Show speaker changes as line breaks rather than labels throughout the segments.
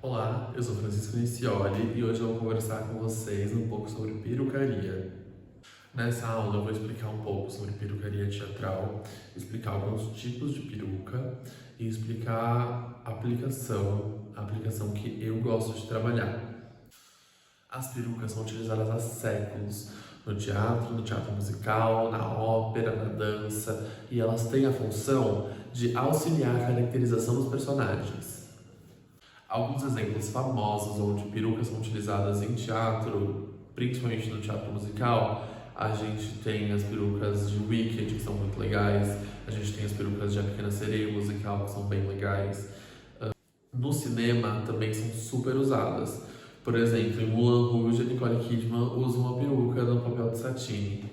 Olá, eu sou Francisco Nicioli e hoje eu vou conversar com vocês um pouco sobre perucaria. Nessa aula eu vou explicar um pouco sobre perucaria teatral, explicar alguns tipos de peruca e explicar a aplicação que eu gosto de trabalhar. As perucas são utilizadas há séculos no teatro musical, na ópera, na dança, e elas têm a função de auxiliar a caracterização dos personagens. Alguns exemplos famosos onde perucas são utilizadas em teatro, principalmente no teatro musical, a gente tem as perucas de Wicked, que são muito legais, a gente tem as perucas de A Pequena Sereia musical, que são bem legais. No cinema também são super usadas. Por exemplo, em Moulin Rouge, a Nicole Kidman usa uma peruca no papel de Satine.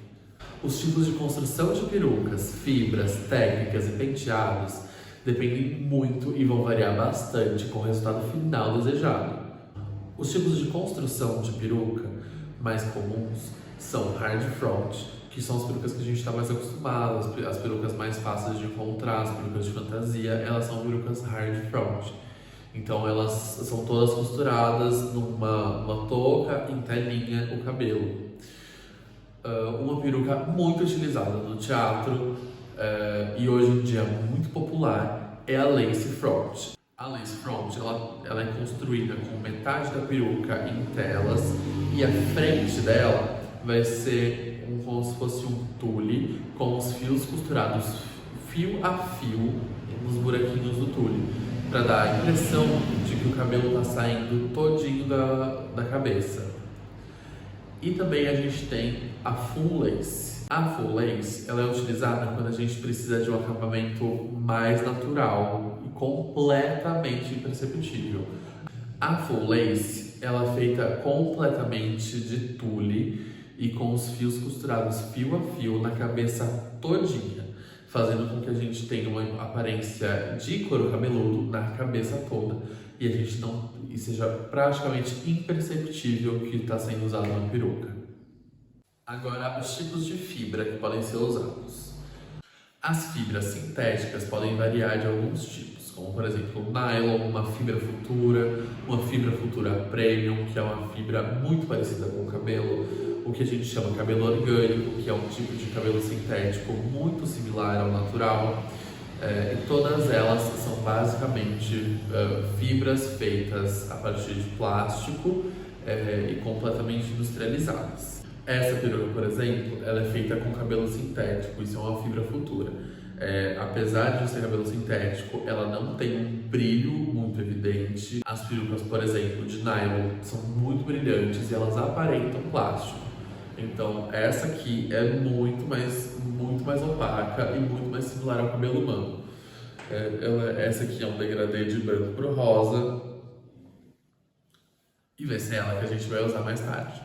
Os tipos de construção de perucas, fibras, técnicas e penteados dependem muito e vão variar bastante com o resultado final desejado. Os tipos de construção de peruca mais comuns são hard front, que são as perucas que a gente está mais acostumado, as perucas mais fáceis de encontrar, as perucas de fantasia, elas são perucas hard front. Então elas são todas costuradas numa touca, em telinha o cabelo. Uma peruca muito utilizada no teatro e hoje em dia muito popular é a lace front. A lace front ela é construída com metade da peruca em telas e a frente dela vai ser como se fosse um tule com os fios costurados fio a fio nos buraquinhos do tule, para dar a impressão de que o cabelo está saindo todinho da cabeça. E também a gente tem a full lace. A full lace ela é utilizada quando a gente precisa de um acabamento mais natural e completamente imperceptível. A full lace ela é feita completamente de tule e com os fios costurados fio a fio na cabeça todinha, fazendo com que a gente tenha uma aparência de couro cabeludo na cabeça toda e seja praticamente imperceptível que está sendo usado uma peruca. Agora, os tipos de fibra que podem ser usados. As fibras sintéticas podem variar de alguns tipos, como por exemplo o nylon, uma fibra futura premium, que é uma fibra muito parecida com o cabelo, o que a gente chama cabelo orgânico, que é um tipo de cabelo sintético muito similar ao natural. E todas elas são basicamente fibras feitas a partir de plástico e completamente industrializadas. Essa peruca, por exemplo, ela é feita com cabelo sintético, isso é uma fibra futura. Apesar de ser cabelo sintético, ela não tem um brilho muito evidente. As perucas, por exemplo, de nylon são muito brilhantes e elas aparentam plástico. Então, essa aqui é muito mais opaca e muito mais similar ao cabelo humano. Essa aqui é um degradê de branco pro rosa e vai ser ela que a gente vai usar mais tarde.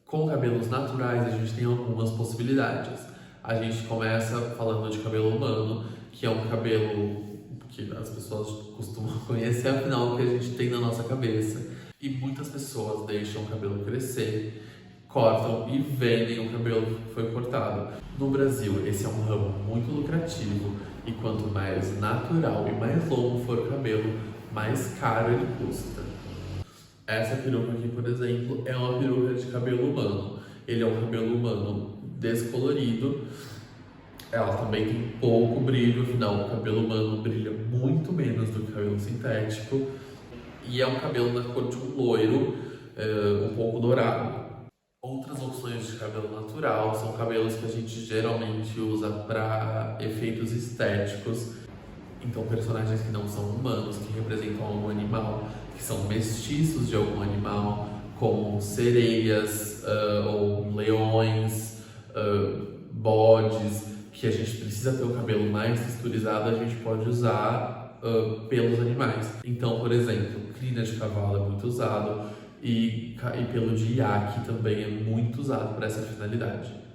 Com cabelos naturais, a gente tem algumas possibilidades. A gente começa falando de cabelo humano, que é um cabelo que as pessoas costumam conhecer, afinal, o que a gente tem na nossa cabeça. E muitas pessoas deixam o cabelo crescer, cortam e vendem o cabelo que foi cortado. No Brasil, esse é um ramo muito lucrativo e quanto mais natural e mais longo for o cabelo, mais caro ele custa. Essa peruca aqui, por exemplo, é uma peruca de cabelo humano. Ele é um cabelo humano descolorido. Ela também tem pouco brilho, afinal o cabelo humano brilha muito menos do que o cabelo sintético. E é um cabelo na cor de um loiro, um pouco dourado. Outras opções de cabelo natural são cabelos que a gente geralmente usa para efeitos estéticos. Então, personagens que não são humanos, que representam algum animal, que são mestiços de algum animal, como sereias, ou leões, bodes, que a gente precisa ter o cabelo mais texturizado, a gente pode usar pelos animais. Então, por exemplo, crina de cavalo é muito usado e pelo de iaque também é muito usado para essa finalidade.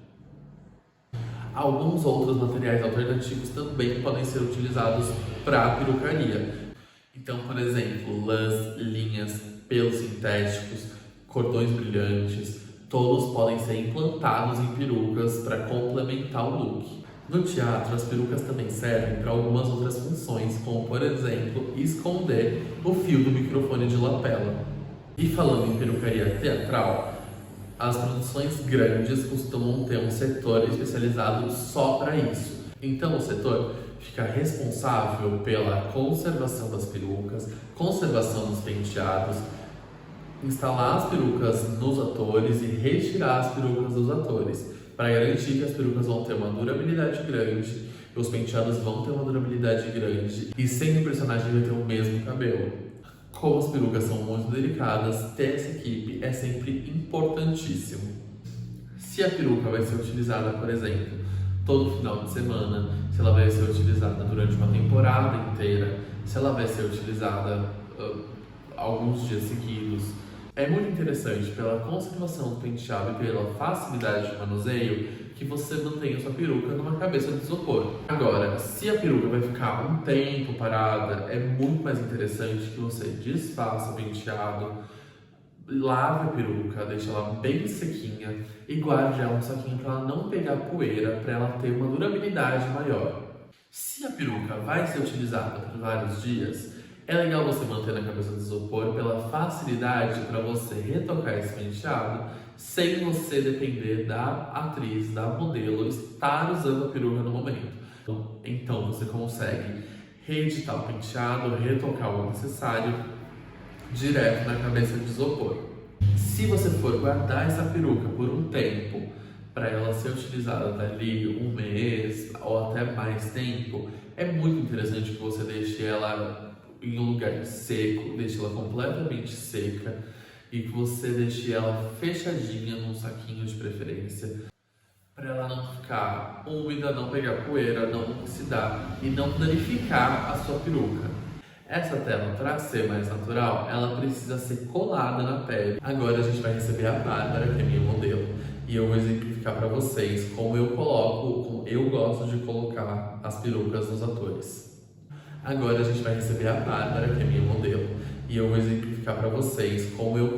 Alguns outros materiais alternativos também podem ser utilizados para perucaria. Então, por exemplo, lãs, linhas, pelos sintéticos, cordões brilhantes, todos podem ser implantados em perucas para complementar o look. No teatro, as perucas também servem para algumas outras funções, como por exemplo, esconder o fio do microfone de lapela. E falando em perucaria teatral, as produções grandes costumam ter um setor especializado só para isso. Então o setor fica responsável pela conservação das perucas, conservação dos penteados, instalar as perucas nos atores e retirar as perucas dos atores, para garantir que as perucas vão ter uma durabilidade grande, os penteados vão ter uma durabilidade grande e sempre o personagem vai ter o mesmo cabelo. Como as perucas são muito delicadas, ter essa equipe é sempre importantíssimo. Se a peruca vai ser utilizada, por exemplo, todo final de semana, se ela vai ser utilizada durante uma temporada inteira, se ela vai ser utilizada alguns dias seguidos, é muito interessante pela conservação do penteado e pela facilidade de manuseio que você mantenha sua peruca numa cabeça de isopor. Agora, se a peruca vai ficar um tempo parada, é muito mais interessante que você desfaça o penteado, lave a peruca, deixe ela bem sequinha e guarde ela no saquinho para ela não pegar poeira, para ela ter uma durabilidade maior. Se a peruca vai ser utilizada por vários dias, é legal você manter na cabeça do isopor pela facilidade para você retocar esse penteado sem você depender da atriz, da modelo estar usando a peruca no momento. Então você consegue reeditar o penteado, retocar o necessário direto na cabeça de isopor. Se você for guardar essa peruca por um tempo, para ela ser utilizada dali um mês ou até mais tempo, é muito interessante que você deixe ela em um lugar seco, deixe ela completamente seca e que você deixe ela fechadinha num saquinho de preferência, para ela não ficar úmida, não pegar poeira, não oxidar e não danificar a sua peruca. Essa tela, para ser mais natural, ela precisa ser colada na pele. Agora a gente vai receber a Bárbara, que é minha modelo, e eu vou exemplificar para vocês como eu gosto de colocar as perucas nos atores. Agora a gente vai receber a Bárbara, que é minha modelo, e eu vou exemplificar para vocês como eu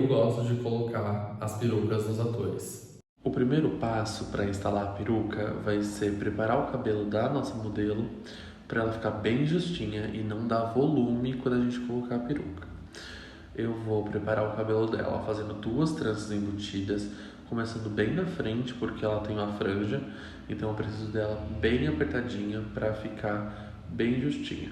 gosto de colocar as perucas nos atores. O primeiro passo para instalar a peruca vai ser preparar o cabelo da nossa modelo para ela ficar bem justinha e não dar volume quando a gente colocar a peruca. Eu vou preparar o cabelo dela fazendo 2 tranças embutidas, começando bem na frente porque ela tem uma franja, então eu preciso dela bem apertadinha para ficar bem justinha.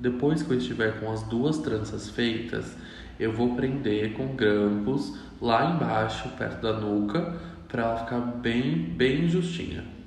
Depois que eu estiver com as 2 tranças feitas, eu vou prender com grampos lá embaixo, perto da nuca, para ela ficar bem justinha.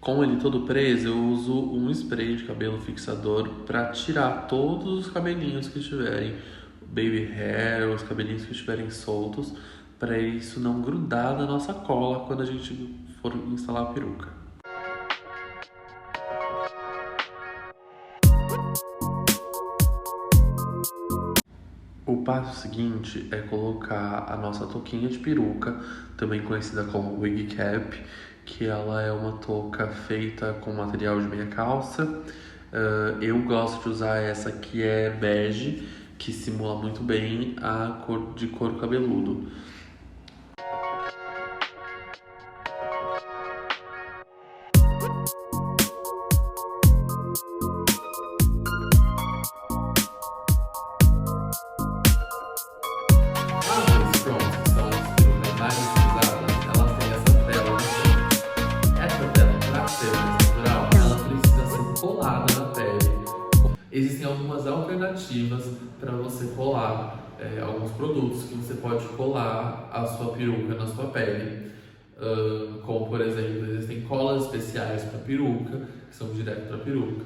Com ele todo preso, eu uso um spray de cabelo fixador para tirar todos os cabelinhos que estiverem baby hair, os cabelinhos que estiverem soltos, para isso não grudar na nossa cola quando a gente for instalar a peruca. O passo seguinte é colocar a nossa touquinha de peruca, também conhecida como wig cap, que ela é uma touca feita com material de meia calça. Eu gosto de usar essa que é bege, que simula muito bem a cor de couro cabeludo.
Existem algumas alternativas para você colar alguns produtos que você pode colar a sua peruca na sua pele. Como, por exemplo, existem colas especiais para peruca, que são direto para peruca.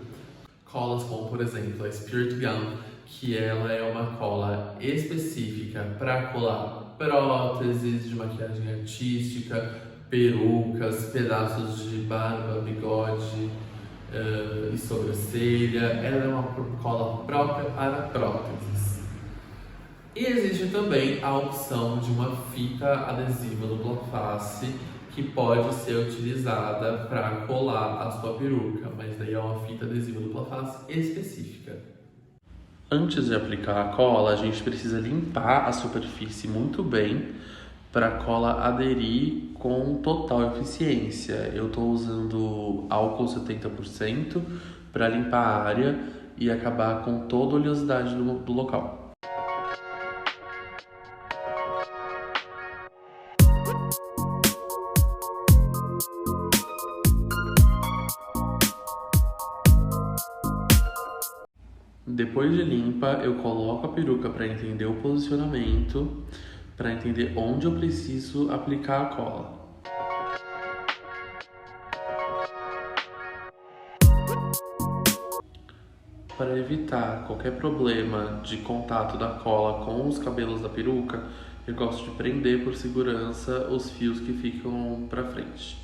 Colas como, por exemplo, a Spirit Gum, que ela é uma cola específica para colar próteses de maquiagem artística, perucas, pedaços de barba, bigode, e sobrancelha. Ela é uma cola própria para próteses. E existe também a opção de uma fita adesiva dupla face que pode ser utilizada para colar a sua peruca, mas daí é uma fita adesiva dupla face específica.
Antes de aplicar a cola, a gente precisa limpar a superfície muito bem para a cola aderir com total eficiência. Eu estou usando álcool 70% para limpar a área e acabar com toda a oleosidade do local. Depois de limpa, eu coloco a peruca para entender o posicionamento, para entender onde eu preciso aplicar a cola. Para evitar qualquer problema de contato da cola com os cabelos da peruca, eu gosto de prender por segurança os fios que ficam para frente.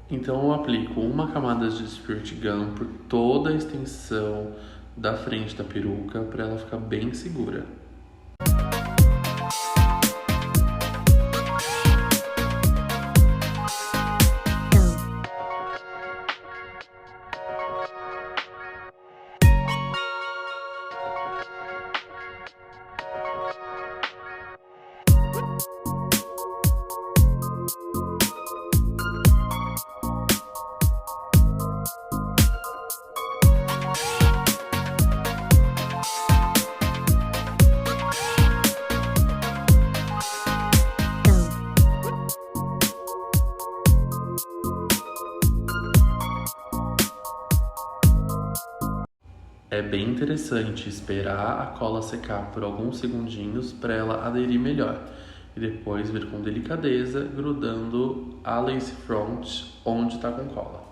Então eu aplico uma camada de Spirit Gum por toda a extensão da frente da peruca para ela ficar bem segura. É bem interessante esperar a cola secar por alguns segundinhos para ela aderir melhor e depois vir com delicadeza grudando a lace front onde está com cola.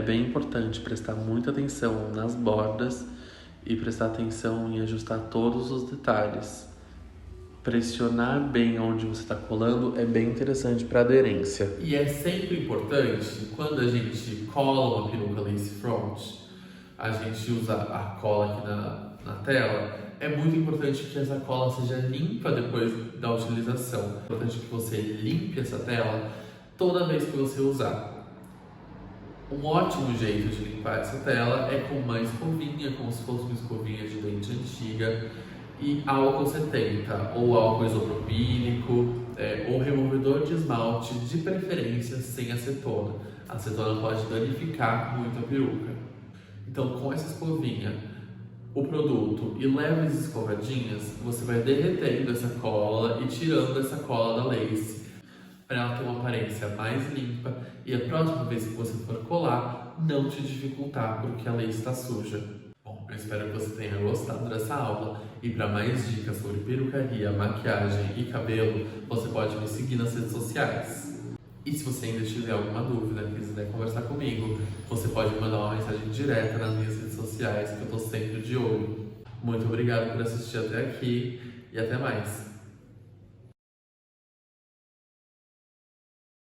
bem importante prestar muita atenção nas bordas e prestar atenção em ajustar todos os detalhes. Pressionar bem onde você está colando é bem interessante para aderência.
E é sempre importante, quando a gente cola uma peruca lace front, a gente usa a cola aqui na tela, é muito importante que essa cola seja limpa depois da utilização. É importante que você limpe essa tela toda vez que você usar. Um ótimo jeito de limpar essa tela é com uma escovinha, como se fosse uma escovinha de dente antiga, e álcool 70, ou álcool isopropílico, ou removedor de esmalte, de preferência sem acetona. A acetona pode danificar muito a peruca. Então, com essa escovinha, o produto e leves escovadinhas, você vai derretendo essa cola e tirando essa cola da lace, para ela ter uma aparência mais limpa e a próxima vez que você for colar, não te dificultar porque a lace está suja. Bom, eu espero que você tenha gostado dessa aula e para mais dicas sobre perucaria, maquiagem e cabelo, você pode me seguir nas redes sociais. E se você ainda tiver alguma dúvida, quiser conversar comigo, você pode me mandar uma mensagem direta nas minhas redes sociais, que eu estou sempre de olho. Muito obrigado por assistir até aqui e até mais!